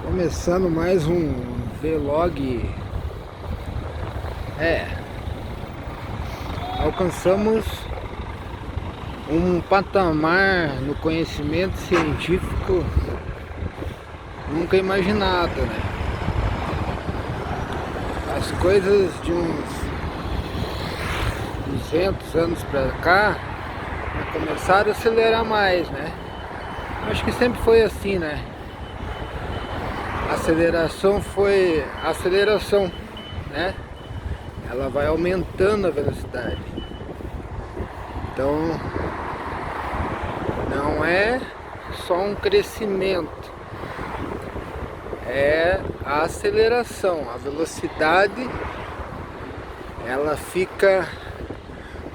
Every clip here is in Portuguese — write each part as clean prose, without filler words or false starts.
Começando mais um vlog. Alcançamos um patamar no conhecimento científico nunca imaginado, né? As coisas de uns 200 anos pra cá começaram a acelerar mais, né? Acho que sempre foi assim, né? A aceleração foi aceleração, né? Ela vai aumentando a velocidade. Então não é só um crescimento, é a aceleração, a velocidade ela fica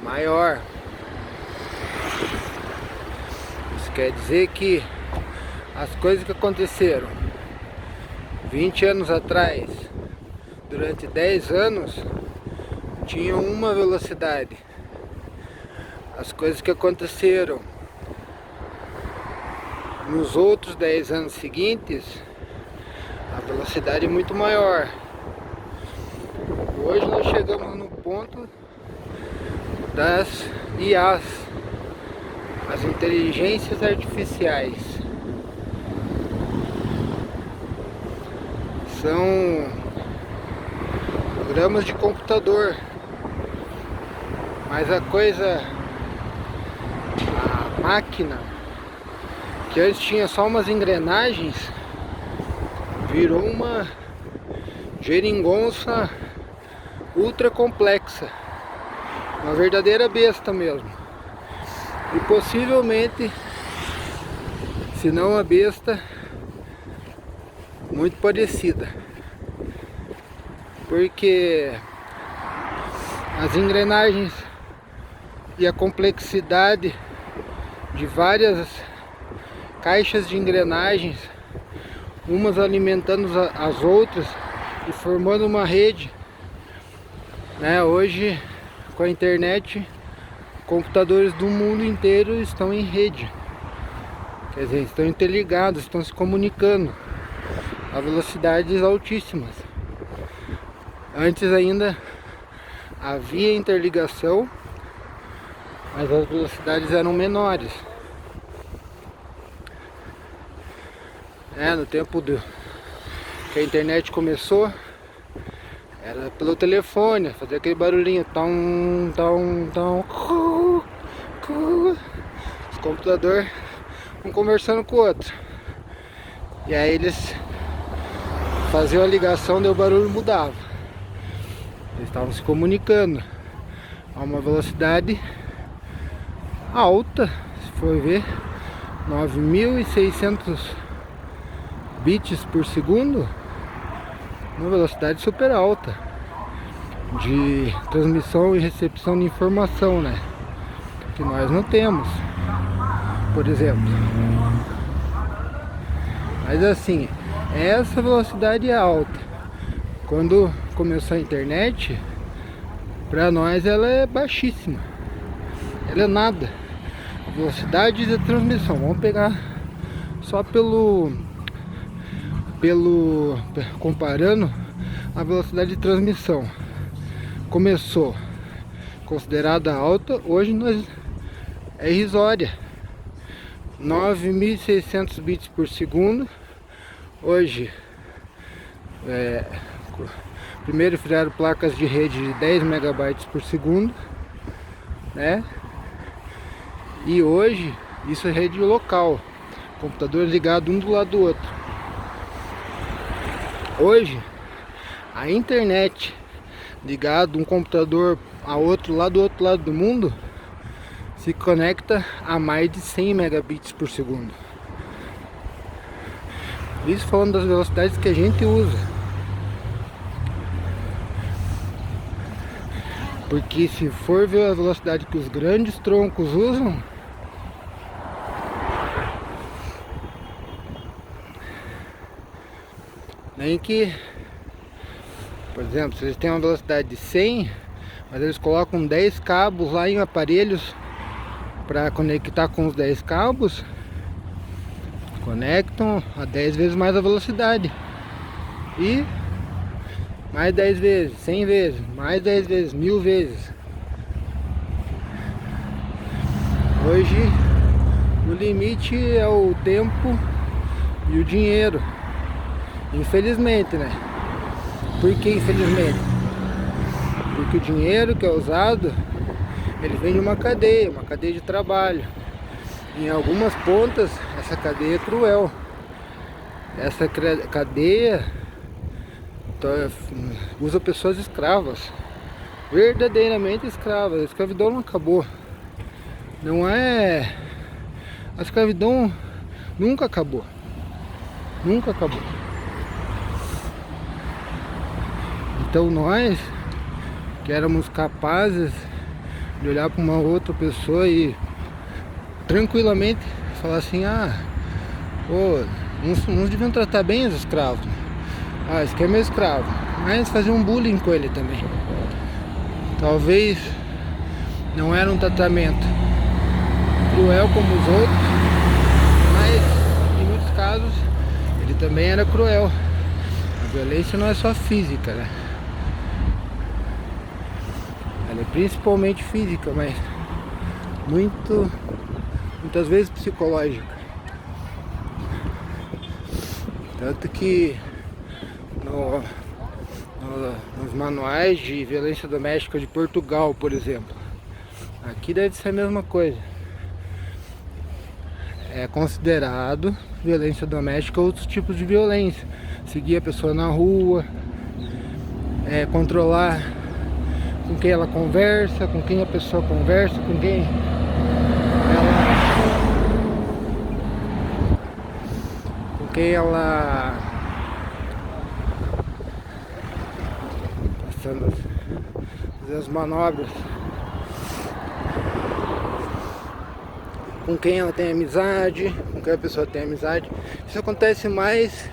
maior. Isso quer dizer que as coisas que aconteceram 20 anos atrás, durante 10 anos, tinham uma velocidade. As coisas que aconteceram nos outros 10 anos seguintes, a velocidade é muito maior. Hoje nós chegamos no ponto das IAs, as inteligências artificiais. São programas de computador, mas a máquina, que antes tinha só umas engrenagens, virou uma geringonça ultra complexa, uma verdadeira besta mesmo. E possivelmente, se não a besta, muito parecida, porque as engrenagens e a complexidade de várias caixas de engrenagens, umas alimentando as outras e formando uma rede, né? Hoje, com a internet, computadores do mundo inteiro estão em rede, quer dizer, estão interligados, estão se comunicando a velocidades altíssimas. Antes ainda havia interligação, mas as velocidades eram menores. No tempo que a internet começou, era pelo telefone, fazia aquele barulhinho, tom, tom, tom, os computadores um conversando com o outro, e aí eles faziam a ligação, daí o barulho mudava. Eles estavam se comunicando a uma velocidade alta, se for ver, 9.600 bits por segundo, uma velocidade super alta de transmissão e recepção de informação, né? Que nós não temos, por exemplo. Mas assim, essa velocidade é alta. Quando começou a internet, para nós ela é baixíssima, ela é nada. A velocidade de transmissão, vamos pegar só comparando a velocidade de transmissão, começou considerada alta, hoje é irrisória, 9.600 bits por segundo. Hoje primeiro fizeram placas de rede de 10 megabytes por segundo, né? E hoje isso é rede local, computador ligado um do lado do outro. Hoje a internet ligado um computador a outro lá do outro lado do mundo se conecta a mais de 100 megabits por segundo. Isso falando das velocidades que a gente usa. Porque se for ver a velocidade que os grandes troncos usam, nem que, por exemplo, se eles têm uma velocidade de 100, mas eles colocam 10 cabos lá em aparelhos para conectar com os 10 cabos, conectam a 10 vezes mais a velocidade. E mais 10 vezes, 100 vezes, mais 10 vezes, 1000 vezes. Hoje o limite é o tempo e o dinheiro. Infelizmente, né? Por que infelizmente? Porque o dinheiro que é usado, ele vem de uma cadeia de trabalho. Em algumas pontas, essa cadeia é cruel. Essa cadeia usa pessoas escravas, verdadeiramente escravas. A escravidão não acabou. Não é... A escravidão nunca acabou. Nunca acabou. Então nós que éramos capazes de olhar para uma outra pessoa e tranquilamente falar assim, uns deviam tratar bem os escravos. Esse aqui é meu escravo. Mas fazer um bullying com ele também. Talvez não era um tratamento cruel como os outros, mas em muitos casos ele também era cruel. A violência não é só física, né? Ela é principalmente física, mas muitas vezes psicológica. Tanto que nos manuais de violência doméstica de Portugal, por exemplo, aqui deve ser a mesma coisa. É considerado violência doméstica outros tipos de violência. Seguir a pessoa na rua, controlar com quem ela conversa, com quem a pessoa conversa, com quem ela passando fazer as manobras, com quem ela tem amizade, com quem a pessoa tem amizade. Isso acontece mais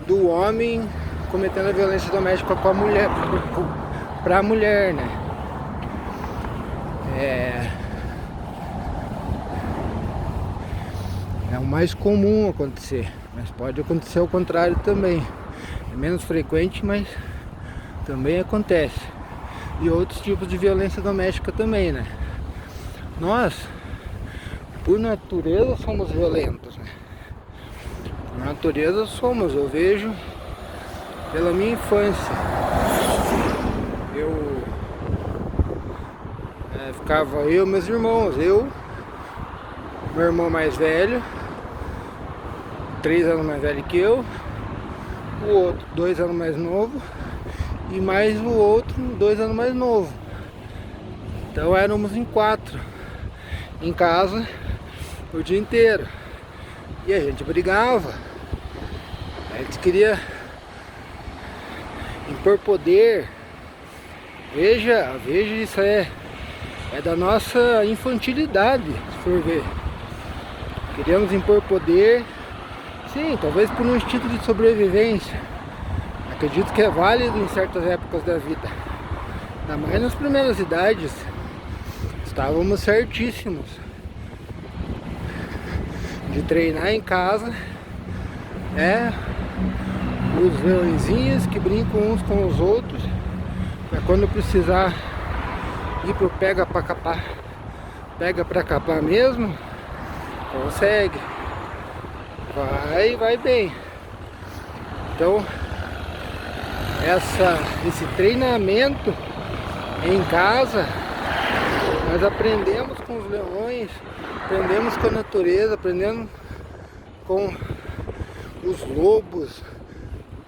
do homem cometendo a violência doméstica com a mulher, pra mulher, né? É o mais comum acontecer, mas pode acontecer ao contrário também. É menos frequente, mas também acontece. E outros tipos de violência doméstica também, né? Nós, por natureza, somos violentos, né? Por natureza somos, eu vejo pela minha infância. Ficava eu e meus irmãos, meu irmão mais velho, 3 anos mais velho que eu, o outro 2 anos mais novo e mais o outro 2 anos mais novo. Então éramos em 4 em casa o dia inteiro e a gente brigava. A gente queria impor poder. Veja, isso é da nossa infantilidade, se for ver. Queríamos impor poder, sim, talvez por um instinto de sobrevivência. Acredito que é válido em certas épocas da vida. Ainda mais nas primeiras idades. Estávamos certíssimos de treinar em casa. Os leõezinhos que brincam uns com os outros, para quando precisar ir pro pega pra capar mesmo, consegue, vai bem. Então esse treinamento em casa, nós aprendemos com os leões, aprendemos com a natureza, aprendemos com os lobos,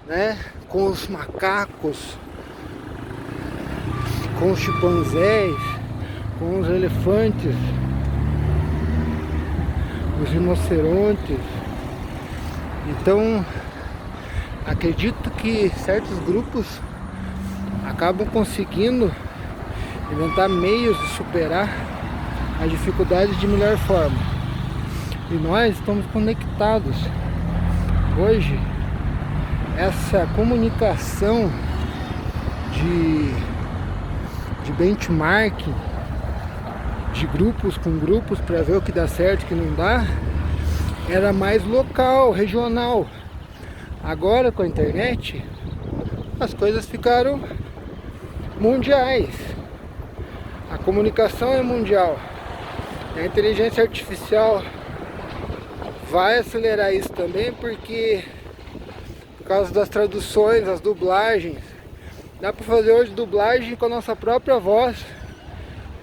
né? Com os macacos, com os chimpanzés, com os elefantes, os rinocerontes. Então acredito que certos grupos acabam conseguindo inventar meios de superar as dificuldades de melhor forma. E nós estamos conectados. Hoje, essa comunicação de benchmarking de grupos com grupos para ver o que dá certo e o que não dá, era mais local, regional. Agora com a internet, as coisas ficaram mundiais. A comunicação é mundial. A inteligência artificial vai acelerar isso também, porque por causa das traduções, as dublagens, dá para fazer hoje dublagem com a nossa própria voz.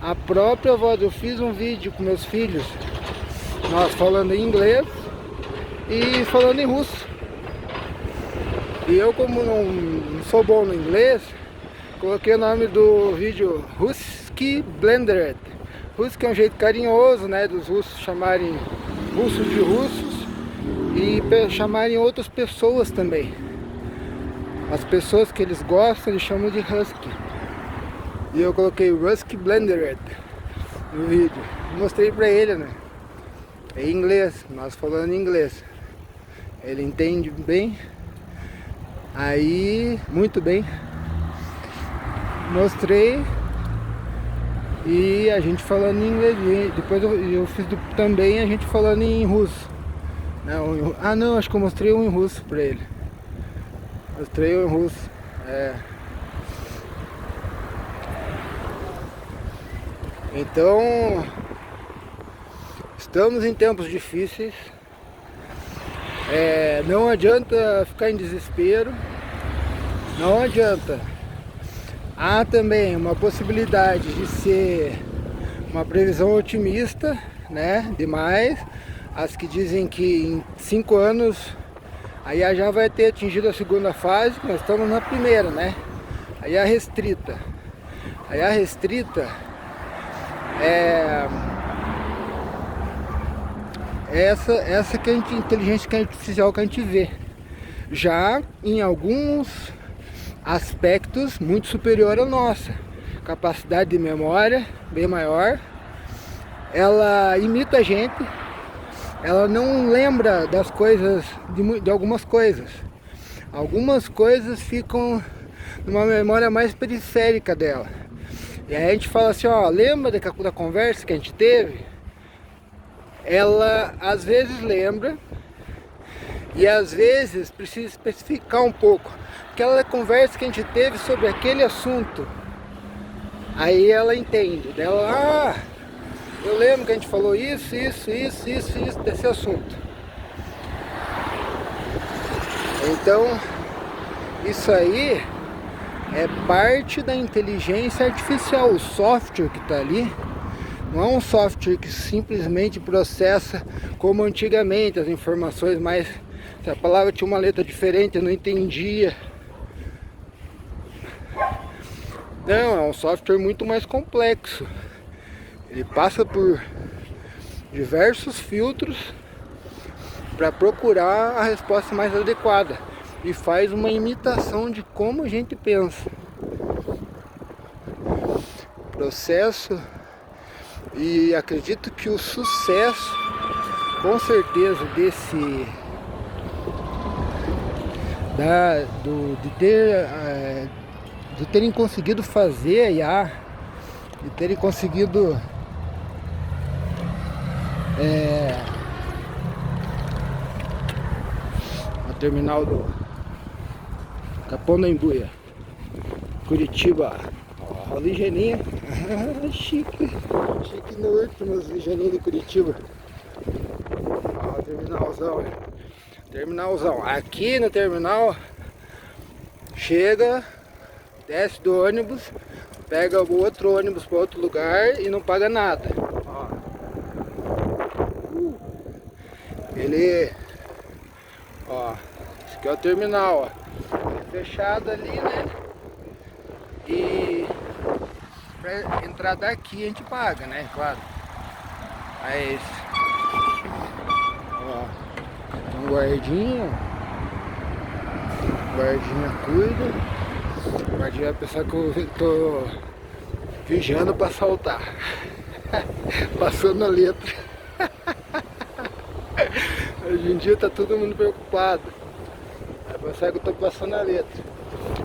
A própria voz. Eu fiz um vídeo com meus filhos, nós falando em inglês e falando em russo. E eu, como não sou bom no inglês, coloquei o nome do vídeo Rусский Blended. Rусский é um jeito carinhoso, né, dos russos chamarem russos de russos e chamarem outras pessoas também. As pessoas que eles gostam, eles chamam de Husky. E eu coloquei Rусский Blended no vídeo. Mostrei pra ele, né? Em inglês, nós falando em inglês. Ele entende bem. Aí, muito bem. Mostrei. E a gente falando em inglês. Depois eu fiz também a gente falando em russo. Não, não, acho que eu mostrei um em russo pra ele. Mostrei um em russo. Então, estamos em tempos difíceis. Não adianta ficar em desespero. Não adianta. Há também uma possibilidade de ser uma previsão otimista, né? Demais. As que dizem que em 5 anos a IA já vai ter atingido a segunda fase. Nós estamos na primeira, né? A IA restrita. A IA restrita essa que é a inteligência artificial que a gente vê. Já em alguns aspectos muito superior à nossa. Capacidade de memória bem maior. Ela imita a gente. Ela não lembra das coisas, de algumas coisas. Algumas coisas ficam numa memória mais periférica dela. E aí a gente fala assim, ó, lembra da conversa que a gente teve? Ela às vezes lembra e às vezes precisa especificar um pouco. Aquela conversa que a gente teve sobre aquele assunto, aí ela entende. Ela, eu lembro que a gente falou isso desse assunto. Então, isso aí é parte da inteligência artificial. O software que está ali não é um software que simplesmente processa como antigamente as informações, mas se a palavra tinha uma letra diferente eu não entendia. Não, é um software muito mais complexo. Ele passa por diversos filtros para procurar a resposta mais adequada e faz uma imitação de como a gente pensa. Processo. E acredito que o sucesso, com certeza, de terem conseguido fazer a IA, de terem conseguido a terminal do Capão da Embuia, Curitiba. Ó, ligeirinha. Chique no último, os ligeirinhos de Curitiba. Ó, terminalzão. Aqui no terminal, chega, desce do ônibus, pega o outro ônibus para outro lugar e não paga nada. Ó. Ele, ó, esse aqui é o terminal, ó. É fechado ali, né? E pra entrar daqui a gente paga, né? Claro. Aí esse. Ó. Tem um guardinha. Guardinha cuida. Guardinha vai pensar que eu tô vigiando pra assaltar. Passando a letra. Hoje em dia tá todo mundo preocupado. Vai pensar que eu tô passando a letra.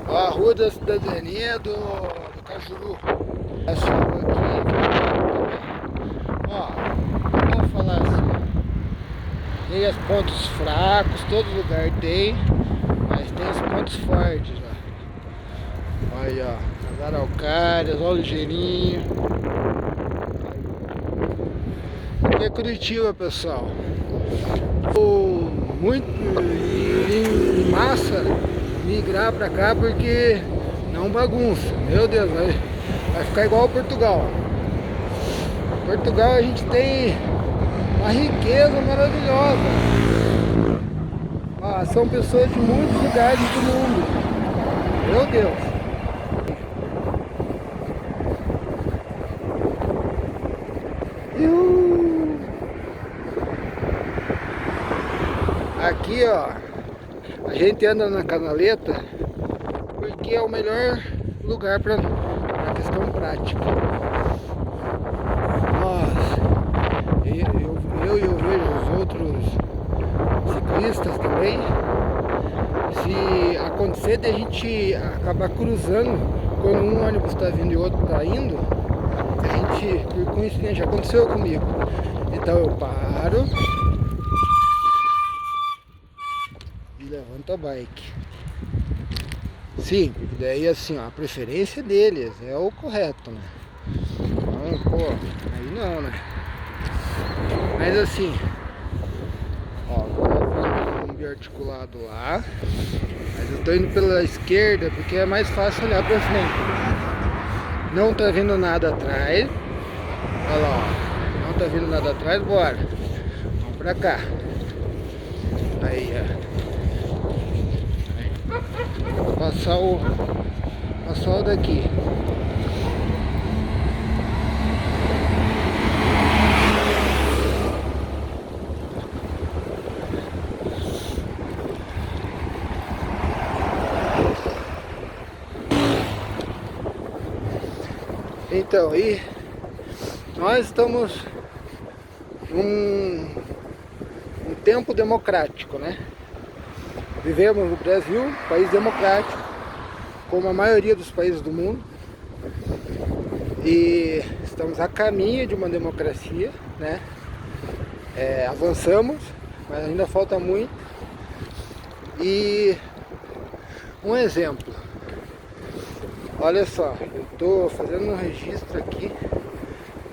Ó, a rua da cidadania do Cajuru. Essa rua aqui. Ó, vamos falar assim. Tem os pontos fracos, todo lugar tem. mas tem os pontos fortes lá. Olha aí, ó, as araucárias, olha o ligeirinho. Aqui é Curitiba, pessoal. Muito em massa migrar pra cá porque não bagunça. Meu Deus, vai ficar igual Portugal. Portugal a gente tem uma riqueza maravilhosa. Ah, são pessoas de muitos lugares do mundo. Meu Deus. Aqui, ó, a gente anda na canaleta porque é o melhor lugar para questão prática. Nossa, eu vejo os outros ciclistas também. Se acontecer de a gente acabar cruzando quando um ônibus está vindo e o outro está indo, a gente, por coincidência, aconteceu comigo. Então eu paro e levanto a bike. Sim, daí assim, ó, a preferência deles é o correto, né? Então, pô, aí não, né? Mas assim, ó, agora um biarticulado lá, mas eu tô indo pela esquerda porque é mais fácil olhar pra frente. Não tá vindo nada atrás. Olha lá, ó, não tá vindo nada atrás, bora. Vamos pra cá. Aí, ó. Vou passar o daqui. Então, e nós estamos num tempo democrático, né? Vivemos no Brasil, país democrático, como a maioria dos países do mundo, e estamos a caminho de uma democracia, né? Avançamos, mas ainda falta muito. E um exemplo, olha só, eu estou fazendo um registro aqui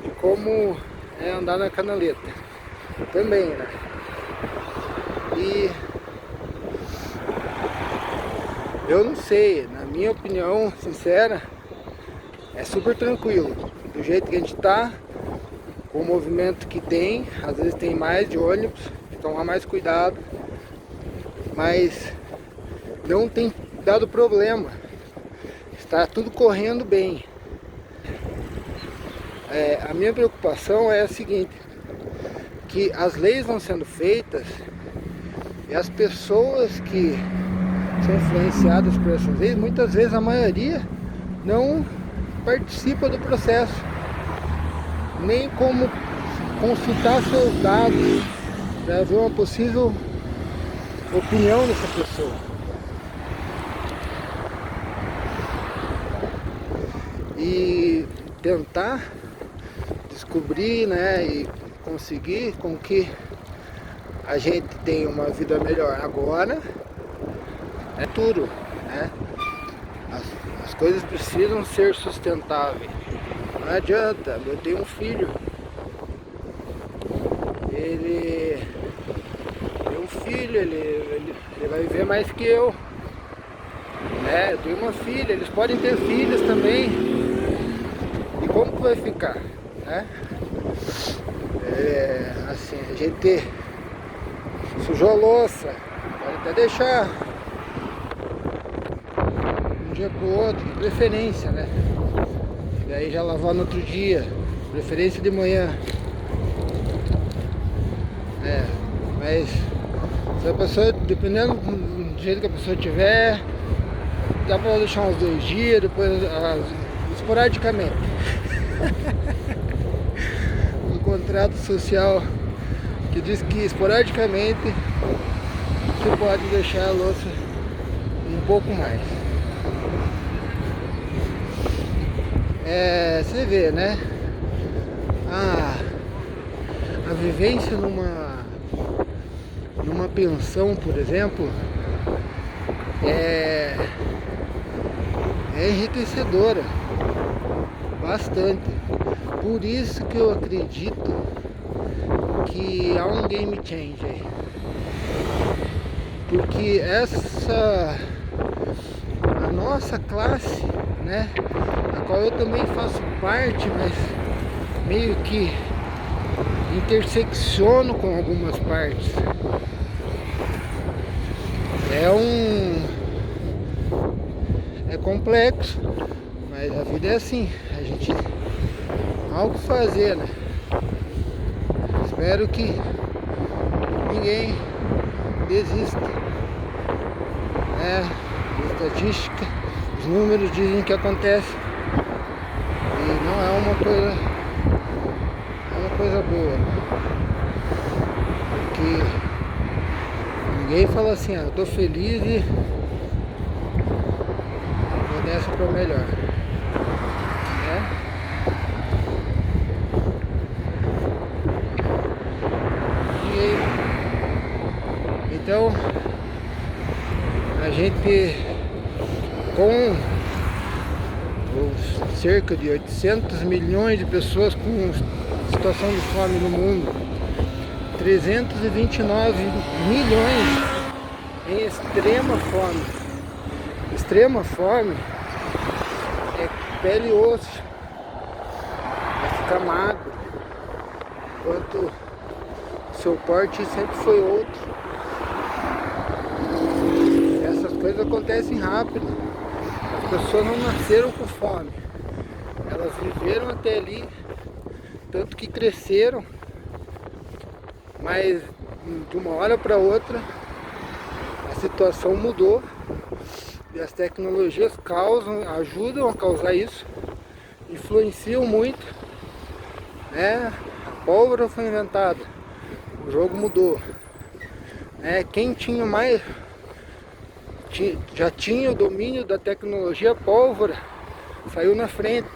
de como é andar na canaleta também, né? E eu não sei, na minha opinião sincera, é super tranquilo. Do jeito que a gente tá, com o movimento que tem, às vezes tem mais de ônibus, tomar mais cuidado, mas não tem dado problema. Está tudo correndo bem. A minha preocupação é a seguinte, que as leis vão sendo feitas e as pessoas que são influenciadas por essas leis, muitas vezes a maioria não participa do processo, nem como consultar seus dados para ver uma possível opinião dessa pessoa. E tentar descobrir, né, e conseguir com que a gente tenha uma vida melhor agora, é tudo, né? As coisas precisam ser sustentáveis. Não adianta, eu tenho um filho, ele vai viver mais que eu, né? Eu tenho uma filha, eles podem ter filhos também. E como que vai ficar, né? Assim, a gente sujou a louça, pode até deixar um dia pro outro, de preferência, né? E daí já lavar no outro dia, preferência de manhã. Mas se a pessoa, dependendo do jeito que a pessoa tiver, dá pra deixar uns 2 dias, depois esporadicamente. O contrato social que diz que esporadicamente você pode deixar a louça um pouco mais. Você vê, né? A vivência numa pensão, por exemplo, é enriquecedora, bastante. Por isso que eu acredito que há um game changer, porque a nossa classe, né, a qual eu também faço parte, mas meio que intersecciono com algumas partes, é complexo, mas a vida é assim, a gente há o que fazer, né? Espero que ninguém desista, né? A estatística, os números dizem que acontece e não é uma coisa boa, porque ninguém fala assim, eu tô feliz e vou dessa pra melhor, né? Então a gente, com cerca de 800 milhões de pessoas com situação de fome no mundo, 329 milhões em extrema fome. Extrema fome é pele e osso, vai ficar magro, enquanto seu porte sempre foi outro. Essas coisas acontecem rápido. As pessoas não nasceram com fome, elas viveram até ali, tanto que cresceram, mas de uma hora para outra a situação mudou e as tecnologias ajudam a causar isso, influenciam muito, né? A pólvora foi inventada, o jogo mudou, né? Quem tinha mais já tinha o domínio da tecnologia pólvora, saiu na frente.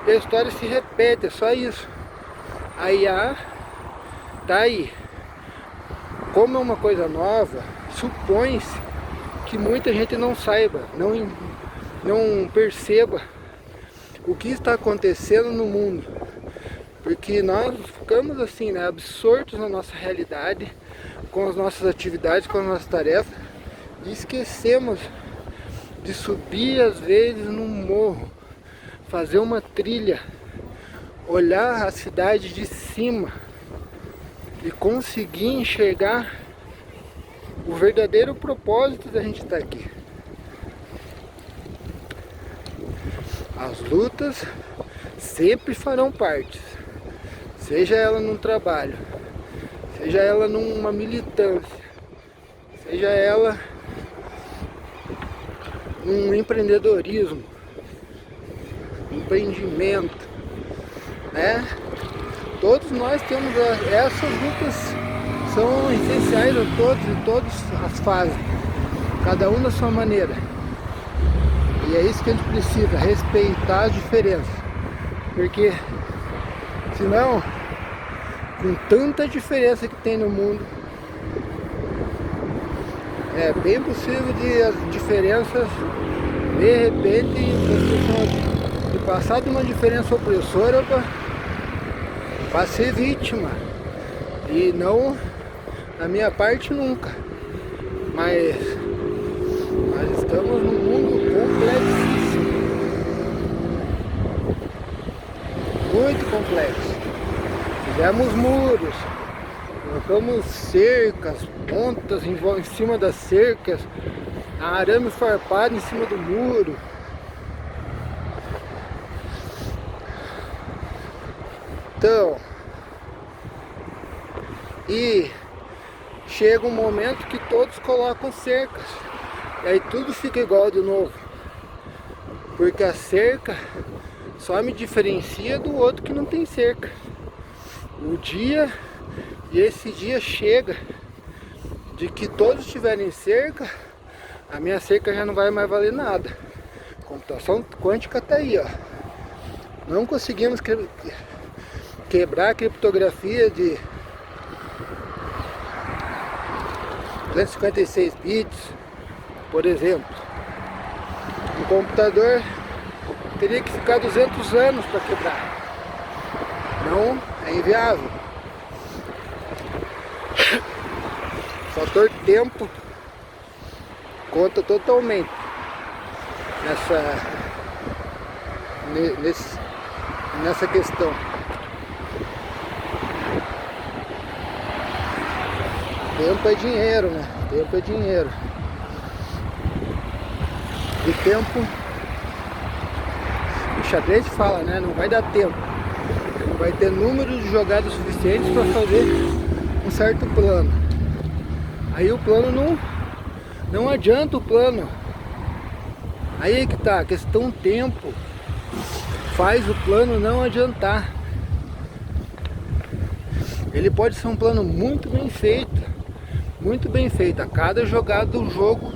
E a história se repete, é só isso. A IA tá aí. Como é uma coisa nova, supõe-se que muita gente não saiba, não perceba o que está acontecendo no mundo. Porque nós ficamos assim, né, absortos na nossa realidade, com as nossas atividades, com as nossas tarefas, e esquecemos de subir às vezes num morro, fazer uma trilha, olhar a cidade de cima e conseguir enxergar o verdadeiro propósito da gente estar aqui. As lutas sempre farão parte, seja ela num trabalho, seja ela numa militância, seja ela num empreendedorismo, empreendimento, né? Todos nós temos essas lutas, são essenciais a todos e todos as fazem, cada um da sua maneira. E é isso que a gente precisa, respeitar as diferenças, porque senão, com tanta diferença que tem no mundo, é bem possível de as diferenças, de repente, de passar de uma diferença opressora para ser vítima. E não, da minha parte, nunca. Mas nós estamos num mundo complexíssimo, muito complexo. Fizemos muros, colocamos cercas, pontas em cima das cercas, arame farpado em cima do muro. Então, e chega um momento que todos colocam cercas, e aí tudo fica igual de novo, porque a cerca só me diferencia do outro que não tem cerca. E esse dia chega de que todos tiverem cerca, a minha cerca já não vai mais valer nada. A computação quântica tá aí, ó. Não conseguimos quebrar a criptografia de 256 bits, Por exemplo, um computador teria que ficar 200 anos para quebrar. Não é inviável. O fator tempo conta totalmente nessa questão. Tempo é dinheiro, né? Tempo é dinheiro. E tempo, o xadrez fala, né? Não vai dar tempo. Não vai ter número de jogadas suficientes para fazer um certo plano. Aí o plano não adianta o plano. Aí é que tá, a questão tempo faz o plano não adiantar. Ele pode ser um plano muito bem feito. Muito bem feito. A cada jogada do jogo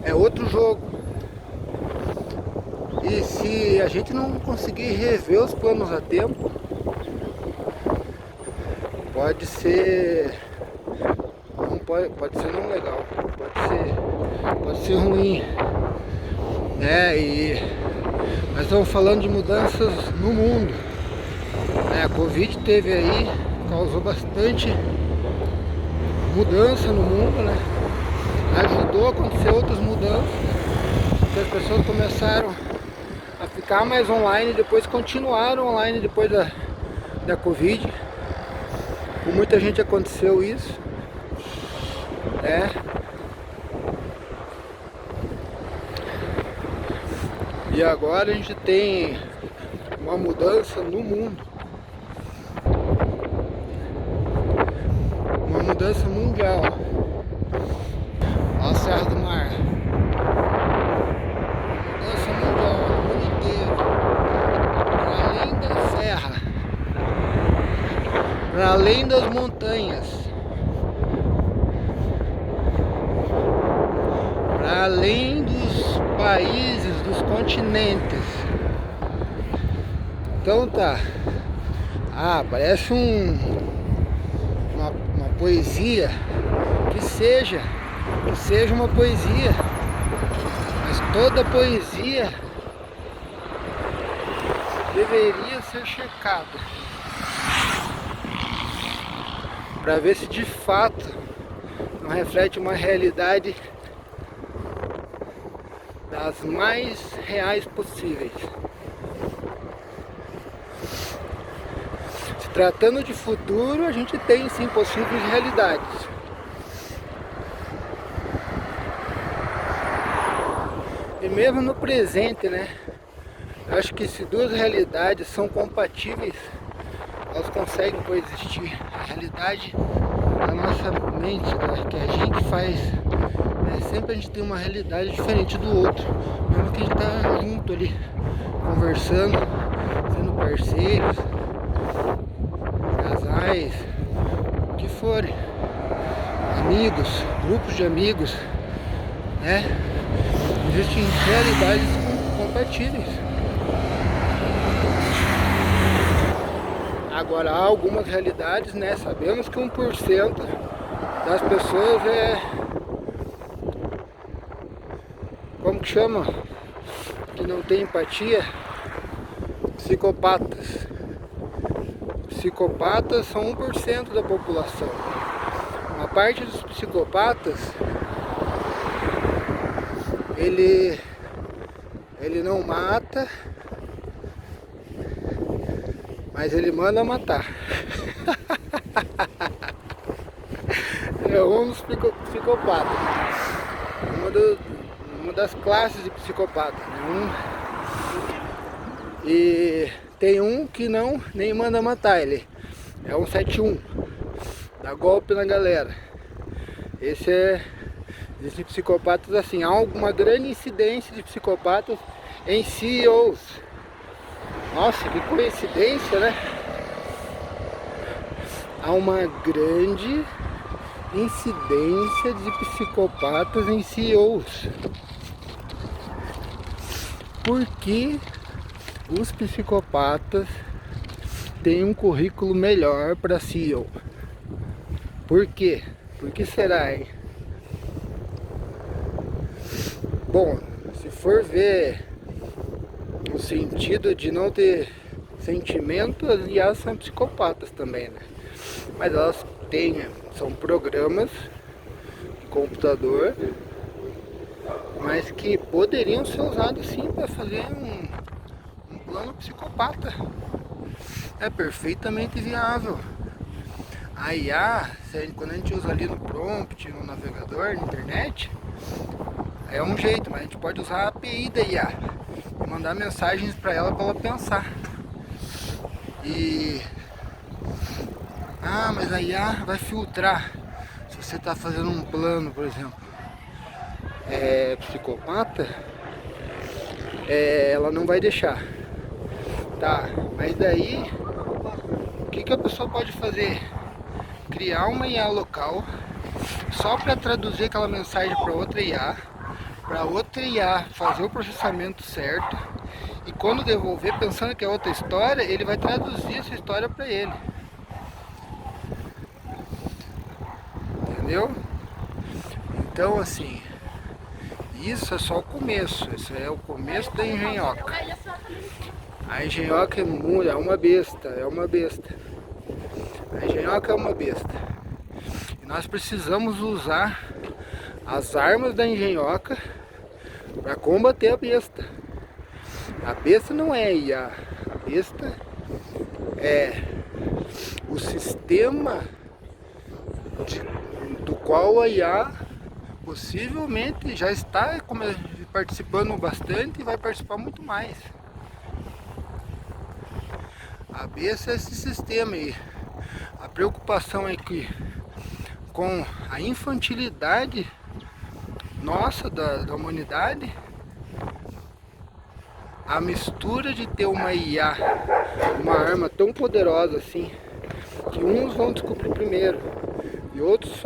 é outro jogo. E se a gente não conseguir rever os planos a tempo, pode ser não legal, pode ser ruim, né? E nós estamos falando de mudanças no mundo, né? A Covid teve aí, causou bastante mudança no mundo, né? Ajudou a acontecer outras mudanças, porque as pessoas começaram a ficar mais online, depois continuaram online depois da Covid. Com muita gente aconteceu isso, né? E agora a gente tem uma mudança no mundo, uma mudança mundial. Olha a Serra do Mar. Mudança mundial no mundo inteiro. Para além da serra, para além das montanhas, para além dos países, dos continentes. Então tá. Parece uma poesia. Que seja uma poesia. Mas toda poesia deveria ser checada para ver se de fato não reflete uma realidade das mais reais possíveis. Se tratando de futuro, a gente tem sim possíveis realidades. E mesmo no presente, né? Eu acho que se duas realidades são compatíveis, elas conseguem coexistir. A realidade da nossa mente, né, que a gente faz, sempre a gente tem uma realidade diferente do outro, mesmo que a gente tá junto ali, conversando, sendo parceiros, casais, o que forem, amigos, grupos de amigos, né? Existem realidades compatíveis. Agora, há algumas realidades, né? Sabemos que 1% das pessoas como que chama? Que não tem empatia? Psicopatas. Psicopatas são 1% da população. Uma parte dos psicopatas, ele não mata, mas ele manda matar. É um dos psicopatas. Uma das classes de psicopatas, né? E tem um que nem manda matar, ele é um 171, dá golpe na galera. Existem psicopatas assim. Há uma grande incidência de psicopatas em CEOs. Nossa, que coincidência, né? Há uma grande incidência de psicopatas em CEOs. Porque os psicopatas têm um currículo melhor para CEO. Por quê? Por que será, hein? Bom, se for ver no sentido de não ter sentimento, as IAs são psicopatas também, né? Mas elas são programas de computador, mas que poderiam ser usados sim para fazer um plano psicopata. É perfeitamente viável. A IA, quando a gente usa ali no prompt, no navegador, na internet, é um jeito, mas a gente pode usar a API da IA e mandar mensagens para ela pensar. Mas a IA vai filtrar. Se você está fazendo um plano, por exemplo, psicopata, ela não vai deixar. Tá, mas daí o que a pessoa pode fazer? Criar uma IA local só para traduzir aquela mensagem para outra IA, fazer o processamento certo, e quando devolver, pensando que é outra história, ele vai traduzir essa história para ele. Entendeu? Então, assim, isso é só o começo. Isso é o começo da engenhoca. A engenhoca é uma besta, A engenhoca é uma besta. E nós precisamos usar as armas da engenhoca para combater a besta. A besta não é IA, a besta é o sistema do qual a IA possivelmente já está participando bastante e vai participar muito mais. A besta é esse sistema aí. A preocupação é que com a infantilidade nossa da humanidade, a mistura de ter uma IA, uma arma tão poderosa assim, que uns vão descobrir primeiro e outros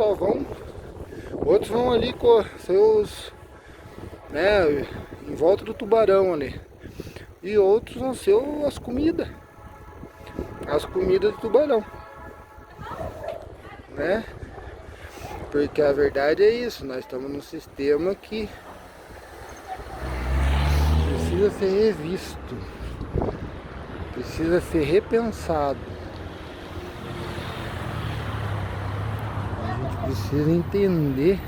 vão ali com seus, né, em volta do tubarão ali, e outros vão ser as comidas do tubarão, né? Porque a verdade é isso, nós estamos num sistema que precisa ser revisto, precisa ser repensado. A gente precisa entender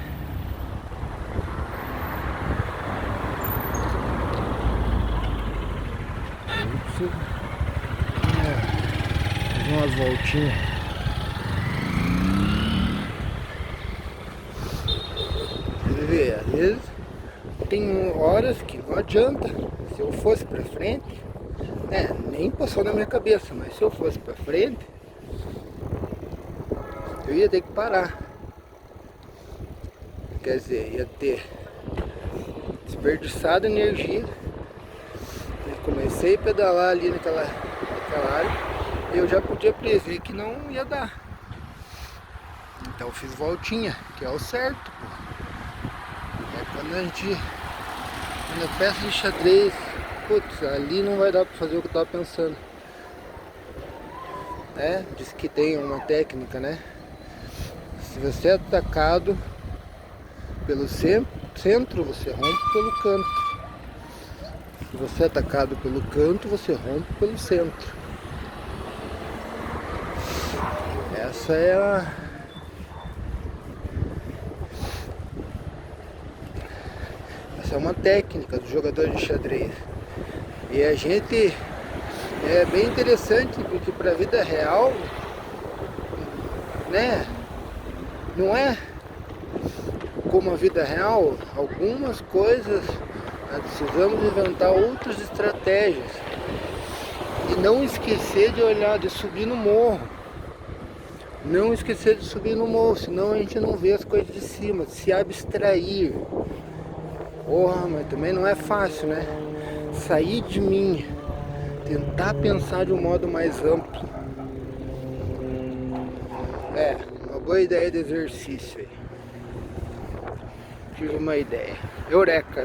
fazer umas voltinhas. Você vê, às vezes tem horas que não adianta. Se eu fosse pra frente, nem passou na minha cabeça, mas se eu fosse pra frente, eu ia ter que parar. Quer dizer, ia ter desperdiçado energia. Eu comecei a pedalar ali naquela área, e eu já podia prever que não ia dar. Então eu fiz voltinha, que é o certo, pô. Quando a peça de xadrez, putz, ali não vai dar pra fazer o que eu tava pensando. Diz que tem uma técnica, né? Se você é atacado pelo centro, você rompe pelo canto. Se você é atacado pelo canto, você rompe pelo centro. Essa é uma técnica do jogador de xadrez. E a gente é bem interessante, porque para a vida real, né, não é como a vida real. Algumas coisas nós precisamos inventar outras estratégias e não esquecer de olhar, de subir no morro. Não esquecer de subir no morro, senão a gente não vê as coisas de cima, de se abstrair. Porra, mas também não é fácil, né? Sair de mim, tentar pensar de um modo mais amplo. Uma boa ideia de exercício aí. Tive uma ideia. Eureka.